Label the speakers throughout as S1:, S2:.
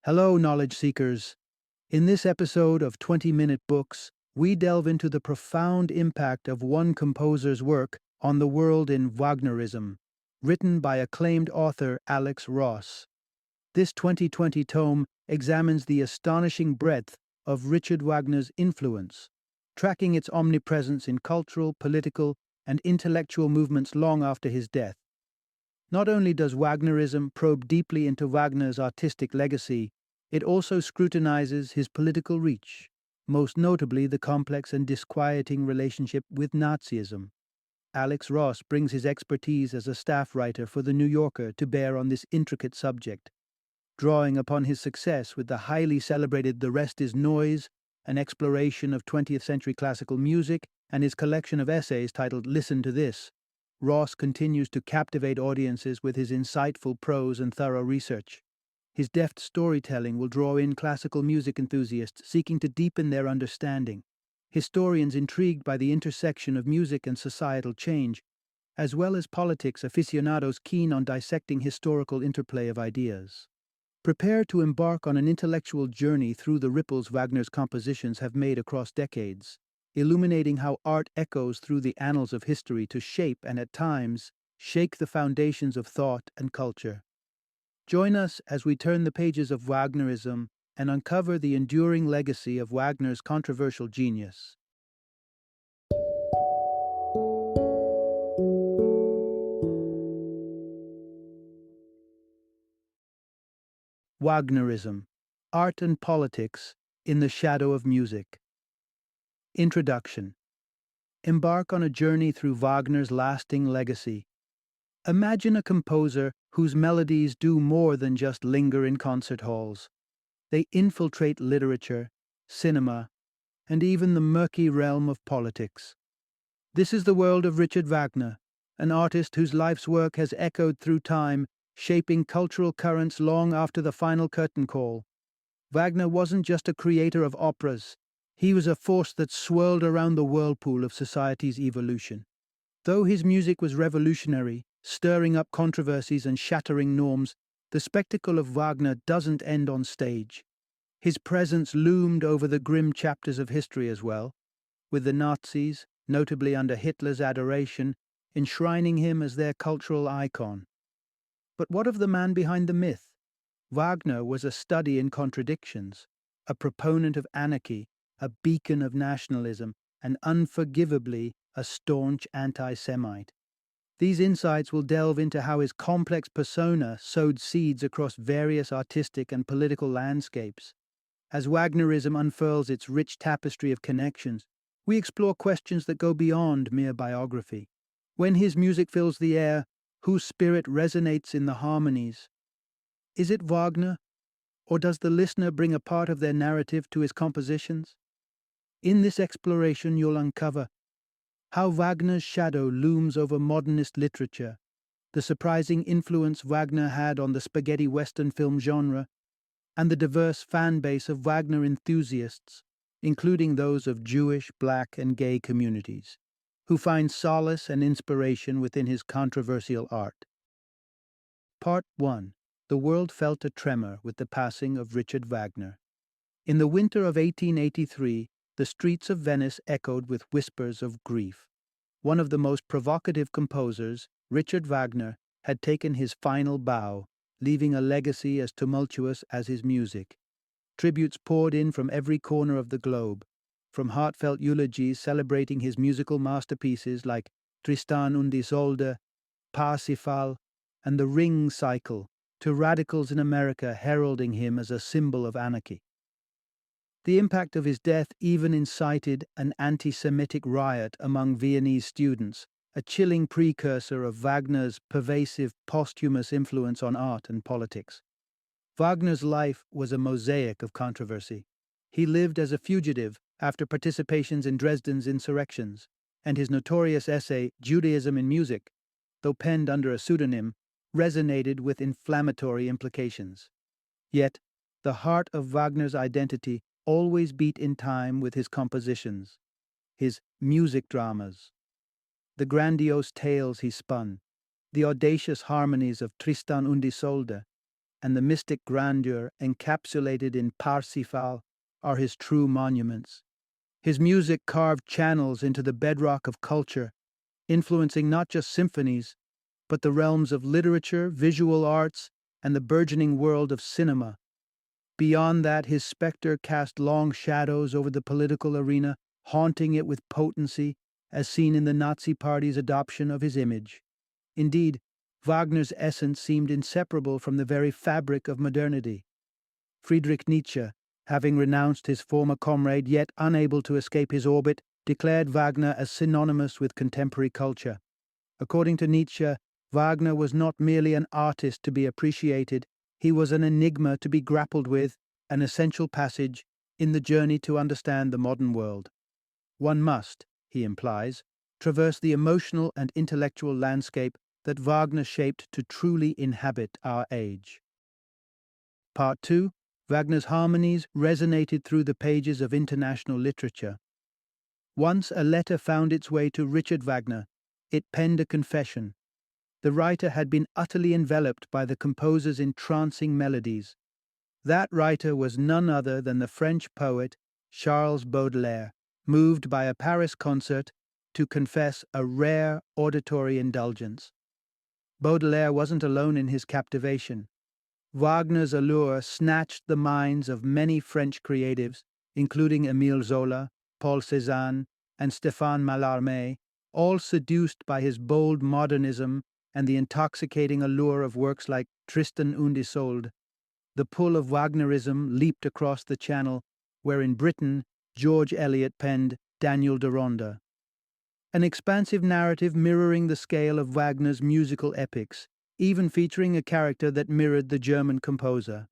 S1: Hello, knowledge seekers. In this episode of 20-Minute Books, we delve into the profound impact of one composer's work on the world in Wagnerism, written by acclaimed author Alex Ross. This 2020 tome examines the astonishing breadth of Richard Wagner's influence, tracking its omnipresence in cultural, political, and intellectual movements long after his death. Not only does Wagnerism probe deeply into Wagner's artistic legacy, it also scrutinizes his political reach, most notably the complex and disquieting relationship with Nazism. Alex Ross brings his expertise as a staff writer for The New Yorker to bear on this intricate subject, drawing upon his success with the highly celebrated The Rest is Noise, an exploration of 20th century classical music, and his collection of essays titled Listen to This. Ross continues to captivate audiences with his insightful prose and thorough research. His deft storytelling will draw in classical music enthusiasts seeking to deepen their understanding, historians intrigued by the intersection of music and societal change, as well as politics aficionados keen on dissecting historical interplay of ideas. Prepare to embark on an intellectual journey through the ripples Wagner's compositions have made across decades, illuminating how art echoes through the annals of history to shape and, at times, shake the foundations of thought and culture. Join us as we turn the pages of Wagnerism and uncover the enduring legacy of Wagner's controversial genius. Wagnerism, Art and Politics in the Shadow of Music. Introduction. Embark on a journey through Wagner's lasting legacy. Imagine a composer whose melodies do more than just linger in concert halls. They infiltrate literature, cinema, and even the murky realm of politics. This is the world of Richard Wagner, an artist whose life's work has echoed through time, shaping cultural currents long after the final curtain call. Wagner wasn't just a creator of operas, he was a force that swirled around the whirlpool of society's evolution. Though his music was revolutionary, stirring up controversies and shattering norms, the spectacle of Wagner doesn't end on stage. His presence loomed over the grim chapters of history as well, with the Nazis, notably under Hitler's adoration, enshrining him as their cultural icon. But what of the man behind the myth? Wagner was a study in contradictions, a proponent of anarchy, a beacon of nationalism, and unforgivably a staunch anti-Semite. These insights will delve into how his complex persona sowed seeds across various artistic and political landscapes. As Wagnerism unfurls its rich tapestry of connections, we explore questions that go beyond mere biography. When his music fills the air, whose spirit resonates in the harmonies? Is it Wagner, or does the listener bring a part of their narrative to his compositions? In this exploration, you'll uncover how Wagner's shadow looms over modernist literature, the surprising influence Wagner had on the spaghetti western film genre, and the diverse fan base of Wagner enthusiasts, including those of Jewish, Black, and gay communities, who find solace and inspiration within his controversial art. Part 1. The world felt a tremor with the passing of Richard Wagner. In the winter of 1883, the streets of Venice echoed with whispers of grief. One of the most provocative composers, Richard Wagner, had taken his final bow, leaving a legacy as tumultuous as his music. Tributes poured in from every corner of the globe, from heartfelt eulogies celebrating his musical masterpieces like Tristan und Isolde, Parsifal, and the Ring Cycle, to radicals in America heralding him as a symbol of anarchy. The impact of his death even incited an anti-Semitic riot among Viennese students, a chilling precursor of Wagner's pervasive posthumous influence on art and politics. Wagner's life was a mosaic of controversy. He lived as a fugitive after participations in Dresden's insurrections, and his notorious essay, Judaism in Music, though penned under a pseudonym, resonated with inflammatory implications. Yet, the heart of Wagner's identity always beat in time with his compositions, his music dramas, the grandiose tales he spun, the audacious harmonies of Tristan und Isolde, and the mystic grandeur encapsulated in Parsifal are his true monuments. His music carved channels into the bedrock of culture, influencing not just symphonies, but the realms of literature, visual arts, and the burgeoning world of cinema. Beyond that, his spectre cast long shadows over the political arena, haunting it with potency, as seen in the Nazi Party's adoption of his image. Indeed, Wagner's essence seemed inseparable from the very fabric of modernity. Friedrich Nietzsche, having renounced his former comrade yet unable to escape his orbit, declared Wagner as synonymous with contemporary culture. According to Nietzsche, Wagner was not merely an artist to be appreciated, he was an enigma to be grappled with, an essential passage in the journey to understand the modern world. One must, he implies, traverse the emotional and intellectual landscape that Wagner shaped to truly inhabit our age. Part 2. Wagner's harmonies resonated through the pages of international literature. Once a letter found its way to Richard Wagner. It penned a confession. The writer had been utterly enveloped by the composer's entrancing melodies. That writer was none other than the French poet Charles Baudelaire, moved by a Paris concert to confess a rare auditory indulgence. Baudelaire wasn't alone in his captivation. Wagner's allure snatched the minds of many French creatives, including Émile Zola, Paul Cézanne, and Stéphane Mallarmé, all seduced by his bold modernism and the intoxicating allure of works like Tristan und Isolde. The pull of Wagnerism leaped across the Channel, where in Britain George Eliot penned Daniel Deronda. An expansive narrative mirroring the scale of Wagner's musical epics, even featuring a character that mirrored the German composer.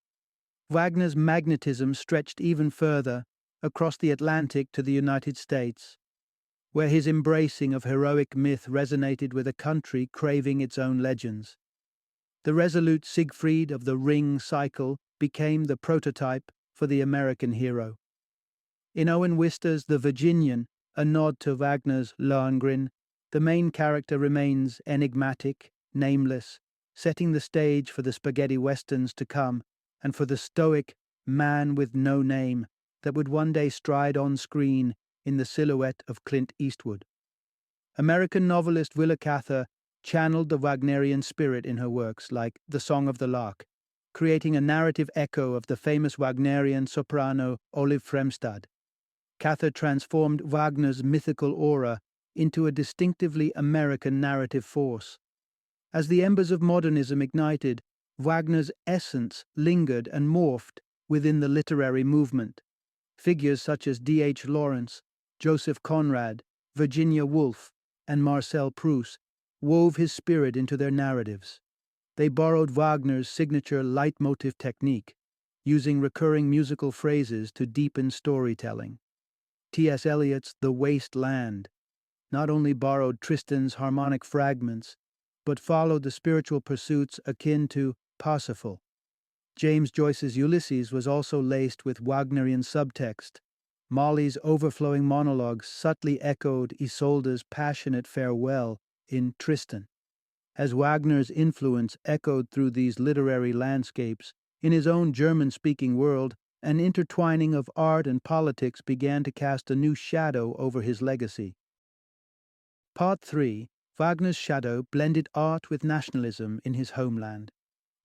S1: Wagner's magnetism stretched even further, across the Atlantic to the United States, where his embracing of heroic myth resonated with a country craving its own legends. The resolute Siegfried of the Ring cycle became the prototype for the American hero. In Owen Wister's The Virginian, a nod to Wagner's Lohengrin, the main character remains enigmatic, nameless, setting the stage for the spaghetti westerns to come and for the stoic man with no name that would one day stride on screen in the silhouette of Clint Eastwood. American novelist Willa Cather channeled the Wagnerian spirit in her works like The Song of the Lark, creating a narrative echo of the famous Wagnerian soprano Olive Fremstad. Cather transformed Wagner's mythical aura into a distinctively American narrative force. As the embers of modernism ignited, Wagner's essence lingered and morphed within the literary movement. Figures such as D.H. Lawrence, Joseph Conrad, Virginia Woolf, and Marcel Proust wove his spirit into their narratives. They borrowed Wagner's signature leitmotif technique, using recurring musical phrases to deepen storytelling. T.S. Eliot's The Waste Land not only borrowed Tristan's harmonic fragments, but followed the spiritual pursuits akin to Parsifal. James Joyce's Ulysses was also laced with Wagnerian subtext. Molly's overflowing monologues subtly echoed Isolde's passionate farewell in Tristan. As Wagner's influence echoed through these literary landscapes, in his own German-speaking world, an intertwining of art and politics began to cast a new shadow over his legacy. Part 3. Wagner's shadow blended art with nationalism in his homeland.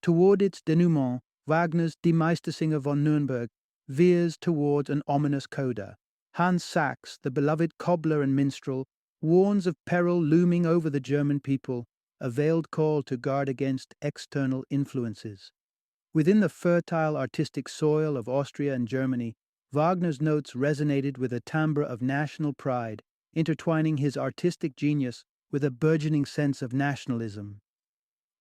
S1: Toward its denouement, Wagner's Die Meistersinger von Nürnberg veers towards an ominous coda. Hans Sachs, the beloved cobbler and minstrel, warns of peril looming over the German people, a veiled call to guard against external influences. Within the fertile artistic soil of Austria and Germany, Wagner's notes resonated with a timbre of national pride, intertwining his artistic genius with a burgeoning sense of nationalism.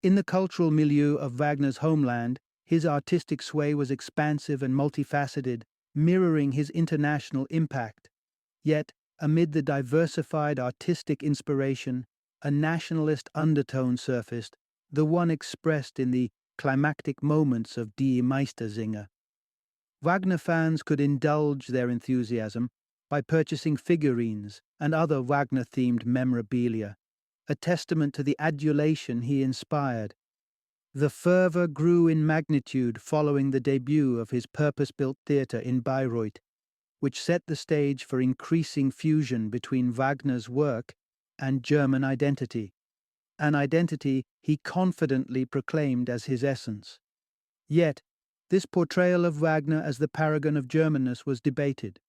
S1: In the cultural milieu of Wagner's homeland, his artistic sway was expansive and multifaceted, mirroring his international impact. Yet, amid the diversified artistic inspiration, a nationalist undertone surfaced, the one expressed in the climactic moments of Die Meistersinger. Wagner fans could indulge their enthusiasm by purchasing figurines and other Wagner-themed memorabilia, a testament to the adulation he inspired. The fervor grew in magnitude following the debut of his purpose-built theatre in Bayreuth, which set the stage for increasing fusion between Wagner's work and German identity, an identity he confidently proclaimed as his essence. Yet, this portrayal of Wagner as the paragon of Germanness was debated.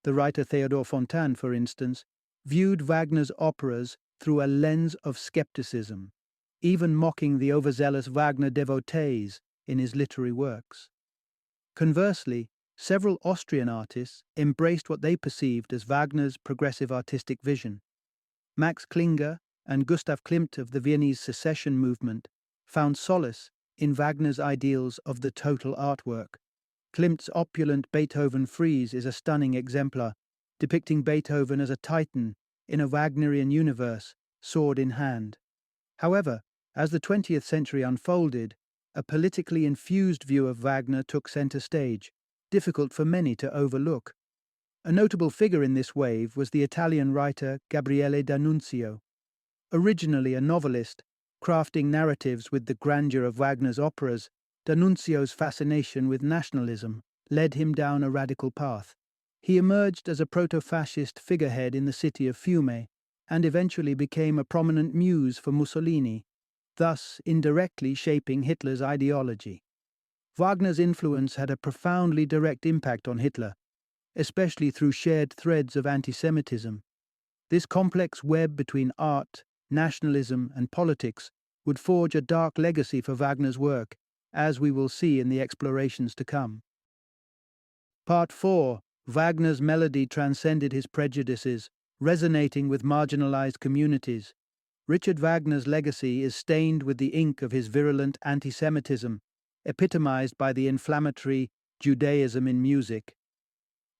S1: The writer Theodor Fontane, for instance, viewed Wagner's operas through a lens of skepticism, even mocking the overzealous Wagner devotees in his literary works. Conversely, several Austrian artists embraced what they perceived as Wagner's progressive artistic vision. Max Klinger and Gustav Klimt of the Viennese secession movement found solace in Wagner's ideals of the total artwork. Klimt's opulent Beethoven frieze is a stunning exemplar, depicting Beethoven as a titan in a Wagnerian universe, sword in hand. However, as the 20th century unfolded, a politically infused view of Wagner took center stage, difficult for many to overlook. A notable figure in this wave was the Italian writer Gabriele D'Annunzio. Originally a novelist, crafting narratives with the grandeur of Wagner's operas, D'Annunzio's fascination with nationalism led him down a radical path. He emerged as a proto-fascist figurehead in the city of Fiume, and eventually became a prominent muse for Mussolini, thus indirectly shaping Hitler's ideology. Wagner's influence had a profoundly direct impact on Hitler, especially through shared threads of anti-Semitism. This complex web between art, nationalism, and politics would forge a dark legacy for Wagner's work, as we will see in the explorations to come. Part 4. Wagner's melody transcended his prejudices, resonating with marginalized communities. Richard Wagner's legacy is stained with the ink of his virulent anti-Semitism, epitomized by the inflammatory Judaism in music.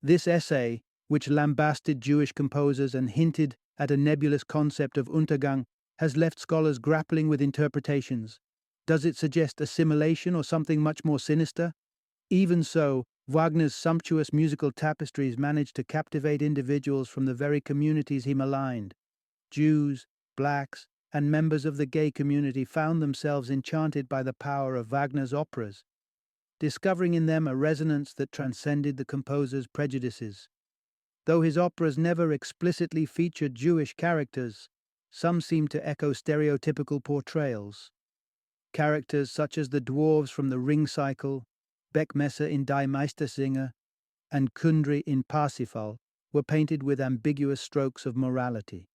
S1: This essay, which lambasted Jewish composers and hinted at a nebulous concept of Untergang, has left scholars grappling with interpretations. Does it suggest assimilation or something much more sinister? Even so, Wagner's sumptuous musical tapestries managed to captivate individuals from the very communities he maligned. Jews, blacks, and members of the gay community found themselves enchanted by the power of Wagner's operas, discovering in them a resonance that transcended the composer's prejudices. Though his operas never explicitly featured Jewish characters, some seem to echo stereotypical portrayals. Characters such as the dwarves from the Ring Cycle, Beckmesser in Die Meistersinger, and Kundry in Parsifal were painted with ambiguous strokes of morality.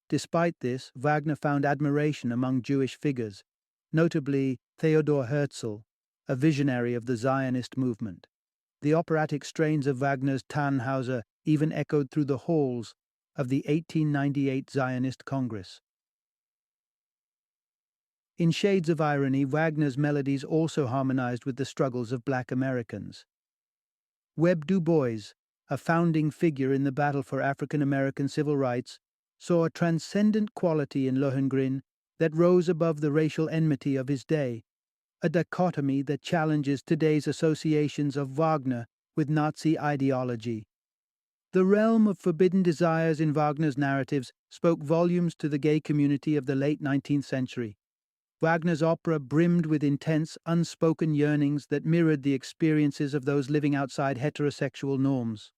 S1: Despite this, Wagner found admiration among Jewish figures, notably Theodor Herzl, a visionary of the Zionist movement. The operatic strains of Wagner's Tannhauser even echoed through the halls of the 1898 Zionist Congress. In shades of irony, Wagner's melodies also harmonized with the struggles of black Americans. Webb Du Bois, a founding figure in the battle for African American civil rights, saw a transcendent quality in Lohengrin that rose above the racial enmity of his day, a dichotomy that challenges today's associations of Wagner with Nazi ideology. The realm of forbidden desires in Wagner's narratives spoke volumes to the gay community of the late 19th century. Wagner's opera brimmed with intense, unspoken yearnings that mirrored the experiences of those living outside heterosexual norms.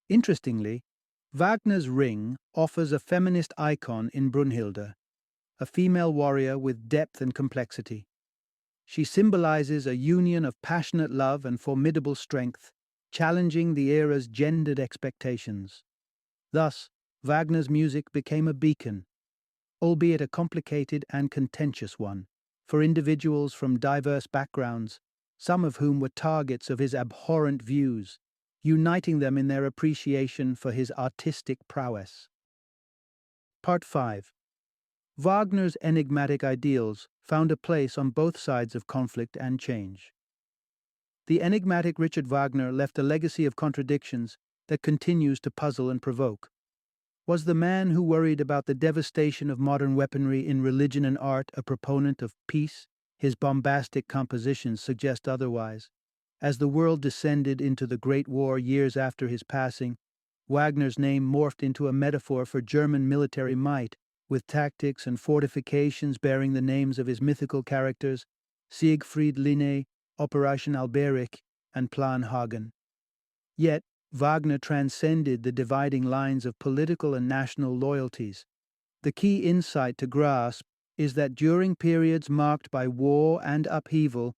S1: Interestingly, Wagner's Ring offers a feminist icon in Brunhilde, a female warrior with depth and complexity. She symbolizes a union of passionate love and formidable strength, challenging the era's gendered expectations. Thus, Wagner's music became a beacon, albeit a complicated and contentious one, for individuals from diverse backgrounds, some of whom were targets of his abhorrent views, uniting them in their appreciation for his artistic prowess. Part 5. Wagner's enigmatic ideals found a place on both sides of conflict and change. The enigmatic Richard Wagner left a legacy of contradictions that continues to puzzle and provoke. Was the man who worried about the devastation of modern weaponry in religion and art a proponent of peace? His bombastic compositions suggest otherwise. As the world descended into the Great War years after his passing, Wagner's name morphed into a metaphor for German military might with tactics and fortifications bearing the names of his mythical characters, Siegfried Linné, Operation Alberich, and Plan Hagen. Yet, Wagner transcended the dividing lines of political and national loyalties. The key insight to grasp is that during periods marked by war and upheaval,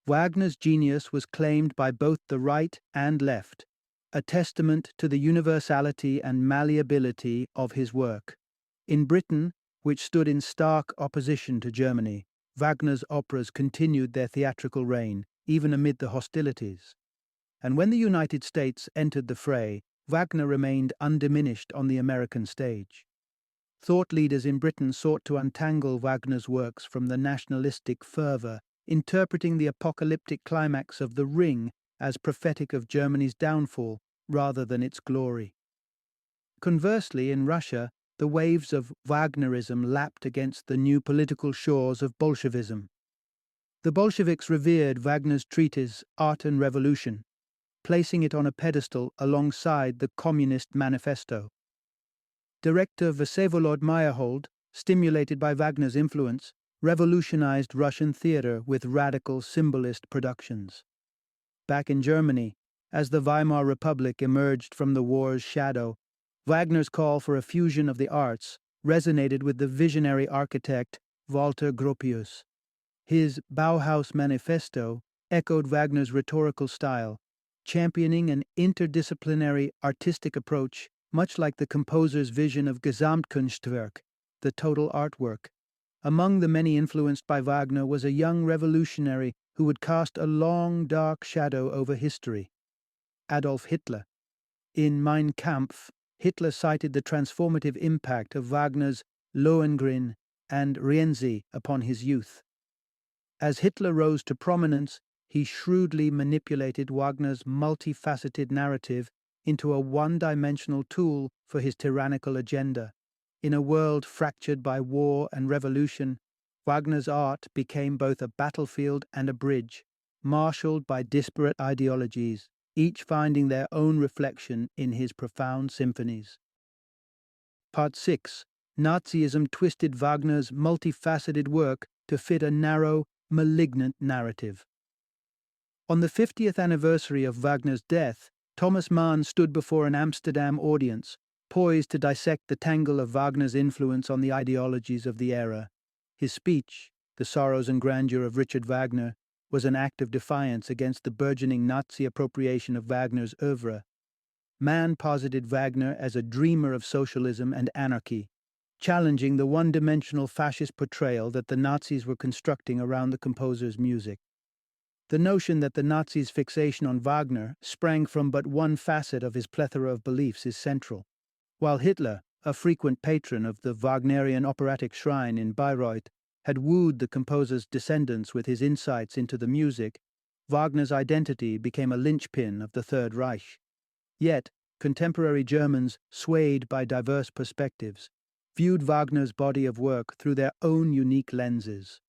S1: Wagner's genius was claimed by both the right and left, a testament to the universality and malleability of his work. In Britain, which stood in stark opposition to Germany, Wagner's operas continued their theatrical reign, even amid the hostilities. And when the United States entered the fray, Wagner remained undiminished on the American stage. Thought leaders in Britain sought to untangle Wagner's works from the nationalistic fervor, interpreting the apocalyptic climax of The Ring as prophetic of Germany's downfall rather than its glory. Conversely, in Russia, the waves of Wagnerism lapped against the new political shores of Bolshevism. The Bolsheviks revered Wagner's treatise Art and Revolution, placing it on a pedestal alongside the Communist Manifesto. Director Vsevolod Meyerhold, stimulated by Wagner's influence, revolutionized Russian theater with radical symbolist productions. Back in Germany, as the Weimar Republic emerged from the war's shadow, Wagner's call for a fusion of the arts resonated with the visionary architect Walter Gropius. His Bauhaus Manifesto echoed Wagner's rhetorical style, championing an interdisciplinary artistic approach, much like the composer's vision of Gesamtkunstwerk, the total artwork. Among the many influenced by Wagner was a young revolutionary who would cast a long, dark shadow over history: Adolf Hitler. In Mein Kampf, Hitler cited the transformative impact of Wagner's Lohengrin and Rienzi upon his youth. As Hitler rose to prominence, he shrewdly manipulated Wagner's multifaceted narrative into a one-dimensional tool for his tyrannical agenda. In a world fractured by war and revolution, Wagner's art became both a battlefield and a bridge, marshaled by disparate ideologies, each finding their own reflection in his profound symphonies. Part 6. Nazism twisted Wagner's multifaceted work to fit a narrow, malignant narrative. On the 50th anniversary of Wagner's death, Thomas Mann stood before an Amsterdam audience, poised to dissect the tangle of Wagner's influence on the ideologies of the era. His speech, The Sorrows and Grandeur of Richard Wagner, was an act of defiance against the burgeoning Nazi appropriation of Wagner's oeuvre. Mann posited Wagner as a dreamer of socialism and anarchy, challenging the one-dimensional fascist portrayal that the Nazis were constructing around the composer's music. The notion that the Nazis' fixation on Wagner sprang from but one facet of his plethora of beliefs is central. While Hitler, a frequent patron of the Wagnerian operatic shrine in Bayreuth, had wooed the composer's descendants with his insights into the music, Wagner's identity became a linchpin of the Third Reich. Yet, contemporary Germans, swayed by diverse perspectives, viewed Wagner's body of work through their own unique lenses.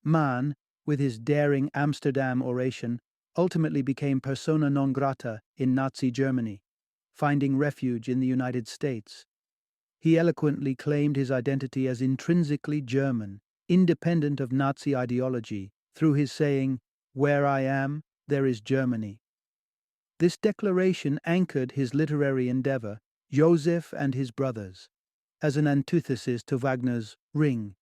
S1: Mann, with his daring Amsterdam oration, ultimately became persona non grata in Nazi Germany, finding refuge in the United States. He eloquently claimed his identity as intrinsically German, independent of Nazi ideology, through his saying, "Where I am, there is Germany." This declaration anchored his literary endeavor, Joseph and His Brothers, as an antithesis to Wagner's Ring,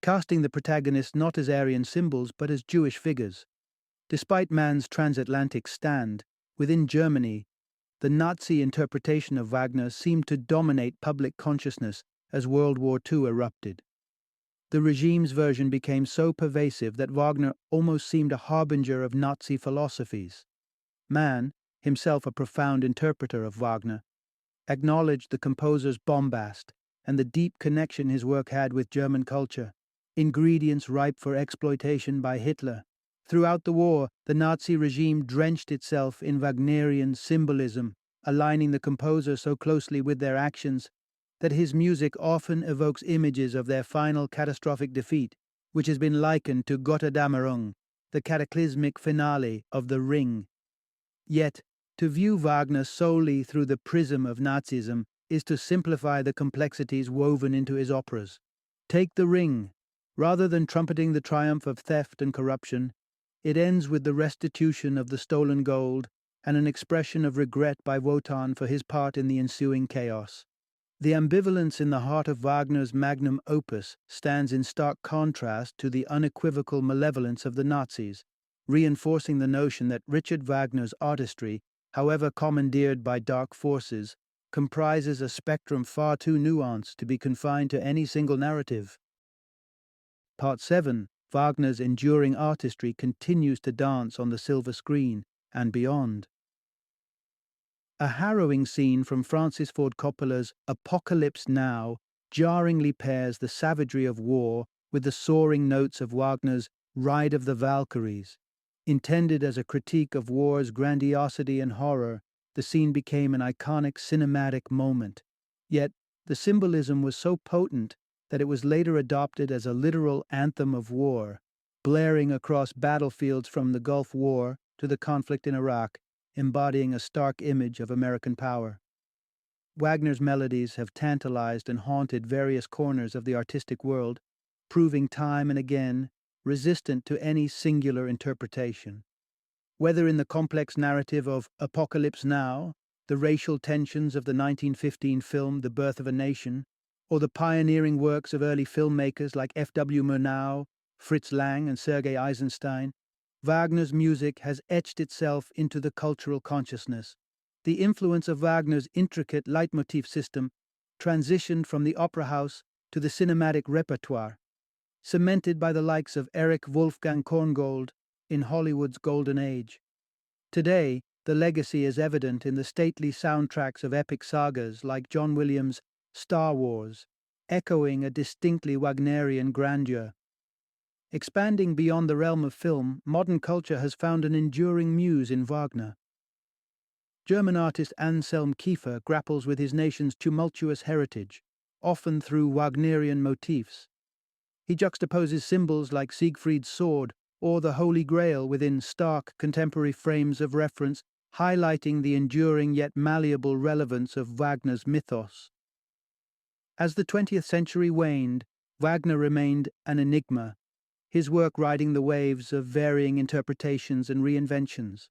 S1: casting the protagonists not as Aryan symbols but as Jewish figures. Despite Mann's transatlantic stand, within Germany, the Nazi interpretation of Wagner seemed to dominate public consciousness as World War II erupted. The regime's version became so pervasive that Wagner almost seemed a harbinger of Nazi philosophies. Mann, himself a profound interpreter of Wagner, acknowledged the composer's bombast and the deep connection his work had with German culture, ingredients ripe for exploitation by Hitler. Throughout the war, the Nazi regime drenched itself in Wagnerian symbolism, aligning the composer so closely with their actions that his music often evokes images of their final catastrophic defeat, which has been likened to Gotterdammerung, the cataclysmic finale of The Ring. Yet, to view Wagner solely through the prism of Nazism is to simplify the complexities woven into his operas. Take The Ring. Rather than trumpeting the triumph of theft and corruption, it ends with the restitution of the stolen gold and an expression of regret by Wotan for his part in the ensuing chaos. The ambivalence in the heart of Wagner's magnum opus stands in stark contrast to the unequivocal malevolence of the Nazis, reinforcing the notion that Richard Wagner's artistry, however commandeered by dark forces, comprises a spectrum far too nuanced to be confined to any single narrative. Part 7, Wagner's enduring artistry continues to dance on the silver screen and beyond. A harrowing scene from Francis Ford Coppola's Apocalypse Now jarringly pairs the savagery of war with the soaring notes of Wagner's Ride of the Valkyries. Intended as a critique of war's grandiosity and horror, the scene became an iconic cinematic moment. Yet, the symbolism was so potent that it was later adopted as a literal anthem of war, blaring across battlefields from the Gulf War to the conflict in Iraq, embodying a stark image of American power. Wagner's melodies have tantalized and haunted various corners of the artistic world, proving time and again resistant to any singular interpretation. Whether in the complex narrative of Apocalypse Now, the racial tensions of the 1915 film The Birth of a Nation, or the pioneering works of early filmmakers like F.W. Murnau, Fritz Lang, and Sergei Eisenstein, Wagner's music has etched itself into the cultural consciousness. The influence of Wagner's intricate leitmotif system transitioned from the opera house to the cinematic repertoire, cemented by the likes of Erich Wolfgang Korngold in Hollywood's golden age. Today, the legacy is evident in the stately soundtracks of epic sagas like John Williams' Star Wars, echoing a distinctly Wagnerian grandeur. Expanding beyond the realm of film, modern culture has found an enduring muse in Wagner. German artist Anselm Kiefer grapples with his nation's tumultuous heritage, often through Wagnerian motifs. He juxtaposes symbols like Siegfried's sword or the Holy Grail within stark contemporary frames of reference, highlighting the enduring yet malleable relevance of Wagner's mythos. As the 20th century waned, Wagner remained an enigma, his work riding the waves of varying interpretations and reinventions.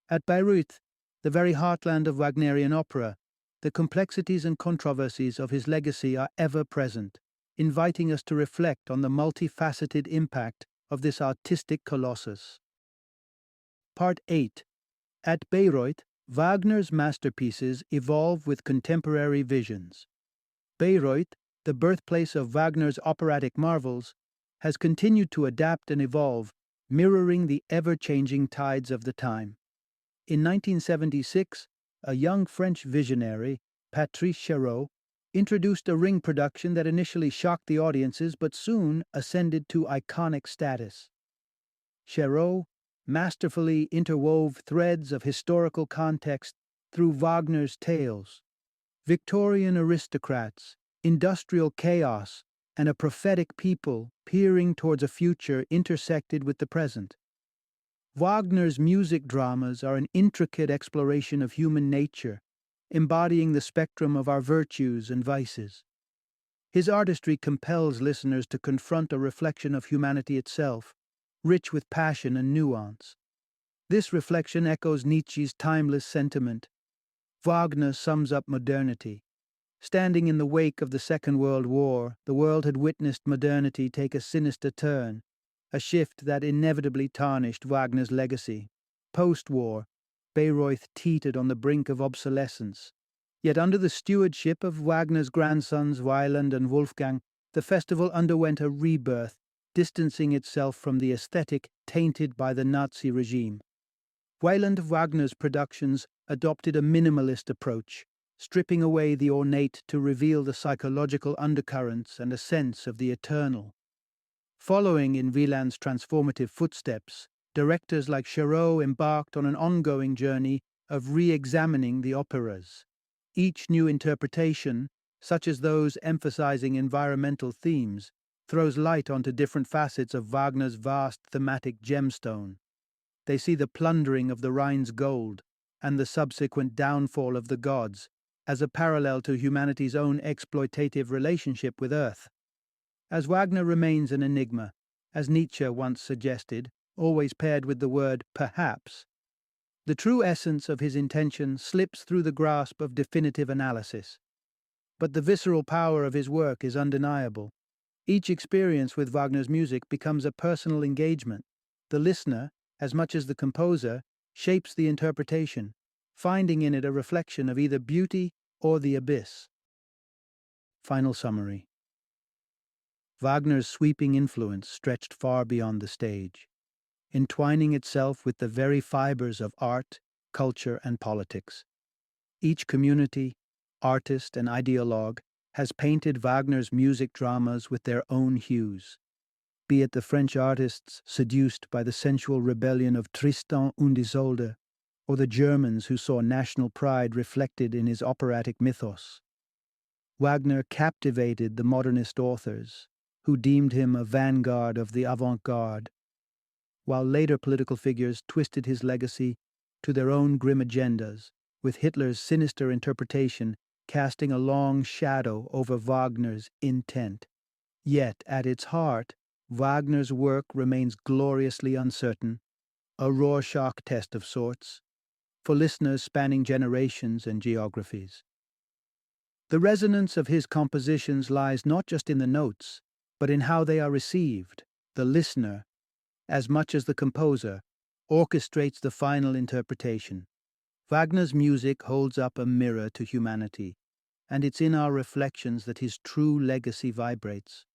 S1: At Bayreuth, the very heartland of Wagnerian opera, the complexities and controversies of his legacy are ever present, inviting us to reflect on the multifaceted impact of this artistic colossus. Part 8. At Bayreuth, Wagner's masterpieces evolve with contemporary visions. Bayreuth, the birthplace of Wagner's operatic marvels, has continued to adapt and evolve, mirroring the ever-changing tides of the time. In 1976, a young French visionary, Patrice Chéreau, introduced a Ring production that initially shocked the audiences but soon ascended to iconic status. Chéreau masterfully interwove threads of historical context through Wagner's tales. Victorian aristocrats, industrial chaos, and a prophetic people peering towards a future intersected with the present. Wagner's music dramas are an intricate exploration of human nature, embodying the spectrum of our virtues and vices. His artistry compels listeners to confront a reflection of humanity itself, rich with passion and nuance. This reflection echoes Nietzsche's timeless sentiment. Wagner sums up modernity. Standing in the wake of the Second World War, the world had witnessed modernity take a sinister turn, a shift that inevitably tarnished Wagner's legacy. Post-war, Bayreuth teetered on the brink of obsolescence. Yet under the stewardship of Wagner's grandsons Wieland and Wolfgang, the festival underwent a rebirth, distancing itself from the aesthetic tainted by the Nazi regime. Wieland Wagner's productions adopted a minimalist approach, stripping away the ornate to reveal the psychological undercurrents and a sense of the eternal. Following in Wieland's transformative footsteps, directors like Chéreau embarked on an ongoing journey of re-examining the operas. Each new interpretation, such as those emphasizing environmental themes, throws light onto different facets of Wagner's vast thematic gemstone. They see the plundering of the Rhine's gold and the subsequent downfall of the gods as a parallel to humanity's own exploitative relationship with Earth. As Wagner remains an enigma, as Nietzsche once suggested, always paired with the word perhaps, the true essence of his intention slips through the grasp of definitive analysis. But the visceral power of his work is undeniable. Each experience with Wagner's music becomes a personal engagement. The listener, as much as the composer, shapes the interpretation, finding in it a reflection of either beauty or the abyss. Final summary. Wagner's sweeping influence stretched far beyond the stage, entwining itself with the very fibers of art, culture, and politics. Each community, artist, and ideologue has painted Wagner's music dramas with their own hues. Be it the French artists seduced by the sensual rebellion of Tristan und Isolde, or the Germans who saw national pride reflected in his operatic mythos. Wagner captivated the modernist authors, who deemed him a vanguard of the avant-garde, while later political figures twisted his legacy to their own grim agendas, with Hitler's sinister interpretation casting a long shadow over Wagner's intent. Yet, at its heart, Wagner's work remains gloriously uncertain, a Rorschach test of sorts, for listeners spanning generations and geographies. The resonance of his compositions lies not just in the notes, but in how they are received. The listener, as much as the composer, orchestrates the final interpretation. Wagner's music holds up a mirror to humanity, and it's in our reflections that his true legacy vibrates.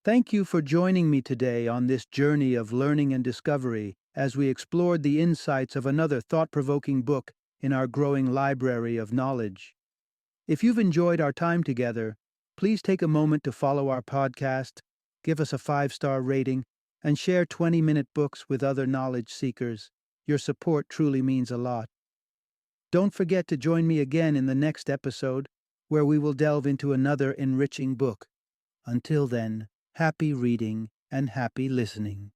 S1: Thank you for joining me today on this journey of learning and discovery as we explored the insights of another thought-provoking book in our growing library of knowledge. If you've enjoyed our time together, please take a moment to follow our podcast, give us a 5-star rating, and share 20-minute books with other knowledge seekers. Your support truly means a lot. Don't forget to join me again in the next episode, where we will delve into another enriching book. Until then, happy reading and happy listening.